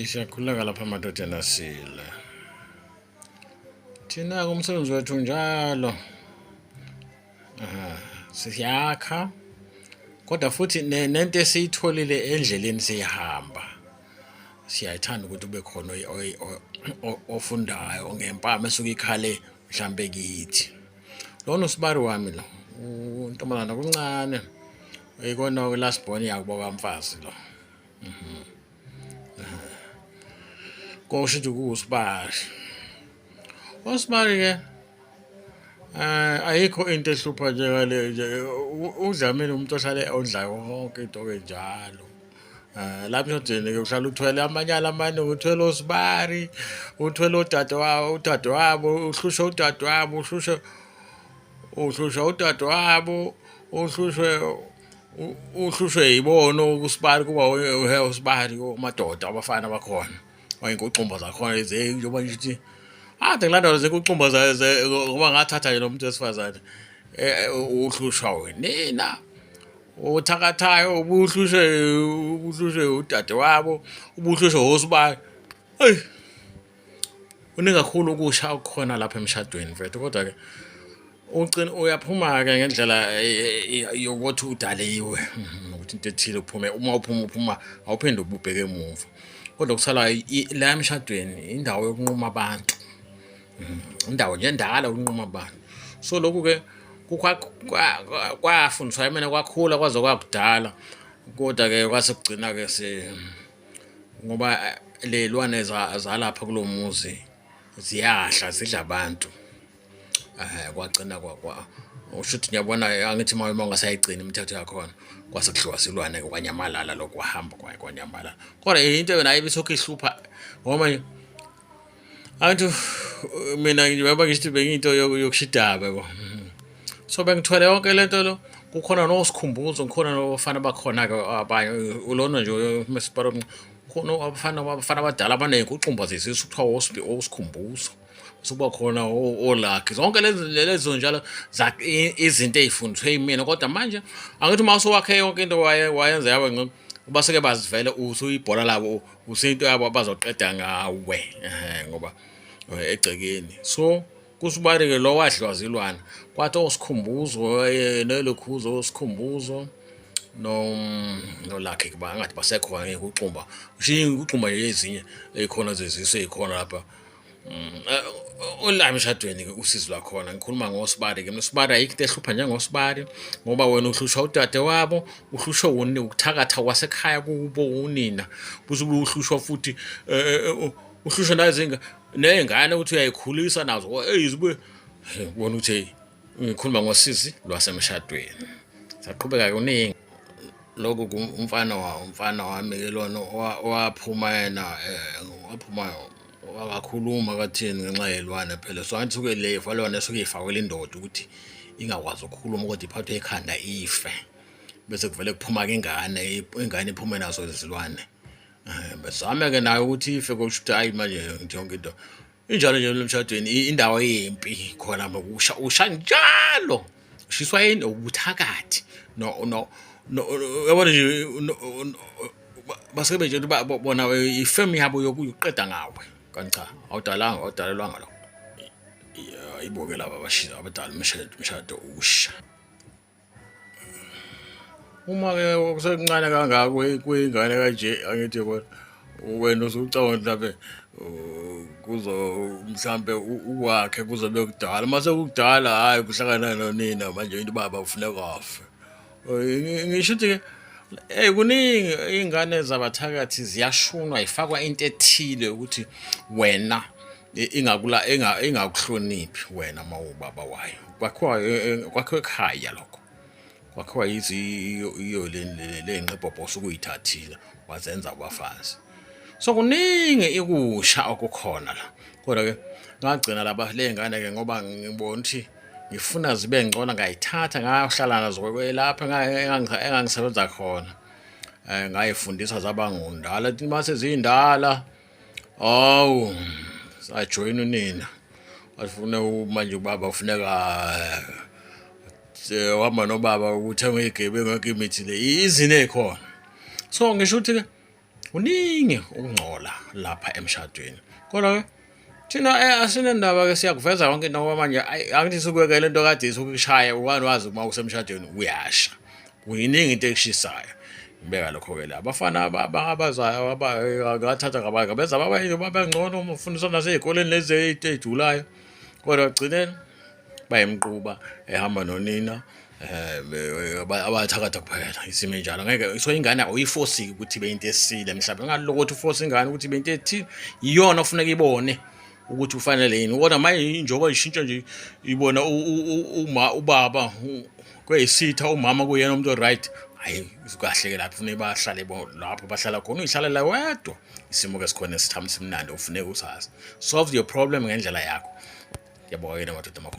siyakhuleka lapha amadodana sile. Thina umsebenzi wethu njalo. Siyakha kodwa futhi nento esiyitholile endleleni siyahamba. Siyayithanda ukuthi ube khona ofundayo ngempama esuka ikhale mhlambe kithi. Lona usibari wami lo. Untombazana kuncane. Ikona last born yakubo kamfazi lo. Kusho ukuthi kusibari. Osibari ke ayikho into ehlupha njengale nje udlamini umuntu ohlale odlayo wonke into enjalo. Lapho emshadweni ke uhlala uthwele amanyala amane uthwele osibari, uthwele udadewabo, uhlusha udadewabo, uhlusha udadewabo, uhlushwe yibono usibari kuba usibari omadoda abafana bakhona. Oyinkucumba zakhona lezi njengoba ngithi ngilanda zekucumba ngoba ngathatha nje nomuntu wesifazane uhlushwa wenina uthakathayo ubuhlushwe udadewabo ubuhlushwe osibari. Hey uningi kakhulu ukusha okukhona lapha emshadweni mfethu kodwa ke ucina uyaphuma ke ngendlela yokuthi udaliwe ukuthi into ethile uphume uma uphuma awuphinde ububheke emuva kodwa kusala la emshadweni indawo yokunquma abantu. Indawo nje endala ukunquma abantu. So lokhu ke kwafundiswa mina kwakhula kwaze kwakudala kodwa ke kwasekugcina ke ngoba lelwane zalapha kulomuzi ziyahla zidla abantu. Kwagcina ushuthi ngiyabona angithi mawema ungasayigcina imithetho yakhona kwasekudliwa silwane kwanyamalala lokuhamba kwanyamalala. Kodwa into yona ayibisoke ihlupha ngoba antu mina ngiba ngithi bengiyinto yokushidaba yabo. So bengithwele yonke lento lo kukhona nosikhumbuzo kukhona nofana bakhona ke abanye ulona nje mesiparo khona abafana abadala abaneyinkucumba zesizwe kuthiwa osikhumbuzo. Suba khona olakhe zonke lezo njalo izinto ezifundiswe yimina kodwa manje angithi mase wakhe yonke into wayenza yabe ngcono baseke bazivele usuyibhola labo usinto yabo abazoqeda ngawe ngoba egcekeni. So kusibari ke lo wadliwa zilwane kwathi osikhumbuzo nelokhuzo osikhumbuzo no lakhe kuba ngathi basekhona ngekucumba ushiya ukucumba ezinye ezikhona zezizwe ezikhona lapha. Ola emshadweni ke usizo lakhona ngikhuluma ngosibari ke nosibari ayikho into ehlupha njengosibari ngoba wena uhlushwa udadewabo uhlushwa ubuthakathi wasekhaya kubo unina buzobe uhlushwa futhi uhlushwa nazinga nezingane uthi uyayikhulisa nazo ezibe ubona ukuthi ngikhuluma ngosizi lwasemshadweni. Saqhubeka kuningi lokho umfana wami ke lona waphuma yena waphuma wakakhuluma kathini ngenxa yelwane phela so angithi ke le falwana esuke ifakwe indoda ukuthi ingakwazi ukukhuluma ukuthi iphathwe ekhanda ife bese kuvele kuphuma ke ingane iphume nazo zilwane. Besame ke nayo ukuthi ife kusho ukuthi hayi manje yonke into injalo nje emshadweni indawo yempi khona usha njalo ushiswa yini ubuthakathi no yabona nje basebe nje bona ifemi yabo yokuqeda ngawe kanti cha awudalelwanga lo iboke laba abashiza abadala umshado usha. Uma ke kusekuncane kangaka kwingane kanje angithi wena usucabanga mhlambe kuzo mhlambe uwakhe kuzobe kudala mase kudala hayi kuhlangana nonina manje into baba ufuna kafe. Ngisho ukuthi kuningi izingane zabathakathi ziyashunwa ifakwa into ethile ukuthi wena ingakuhloniphi wena mawubaba wayo kwakhiwa ekhaya lokho kwakhiwa iyo le ngqebhobho sokuyithathile wazenza abafazi. So kuningi ikusha okukhona la kodwa ke ngagcina laba lezingane ke ngoba ngibona ukuthi ngifuna zibe ngcono ngayithatha ngayohlala nazo lapha engangisebenza khona. Ngayifundisa zabangundalathi mase zindala sajoyina unina afuna manje ubaba ufuneka wama nobaba ukuthi angegebe ngeke imithi le izine ekhona. So ngisho ukuthi ke Uningi ukungcola lapha emshadweni. Kodwa ke thina asinendaba ke siyakuveza yonke into ngoba manje angithi sikwekele into kade isukushaya ukwani wazi uma usemshadweni uyasha. Kuyiningi into ekushisayo. Ngibeka lokho ke la. Abafana abazayo abathatha ngabanye benza babengcono umfundiswa nasey'koleni lezi ey'julayo. Kodwa ekugcineni bayemquba ehamba nonina abathakatha kuphela isimo enjalo ngeke so ingane awuyiforce ukuthi ibe into esile mhlawumbe ngaloko ukuthi uforce ingane ukuthi ibe into ethile iyona ofuneka ibone ukuthi ufanele yini kodwa manje injoba ishintsha nje ibona ubaba kweyisitha umama kuyena umuntu right hayi kahle ke lapho kufanele bahlale lapho bahlala khona uyihlalela wedwa isimo ke sikhona sithamba simnandi ufuneka usazi solve your problem ngendlela yakho yabo yena madoda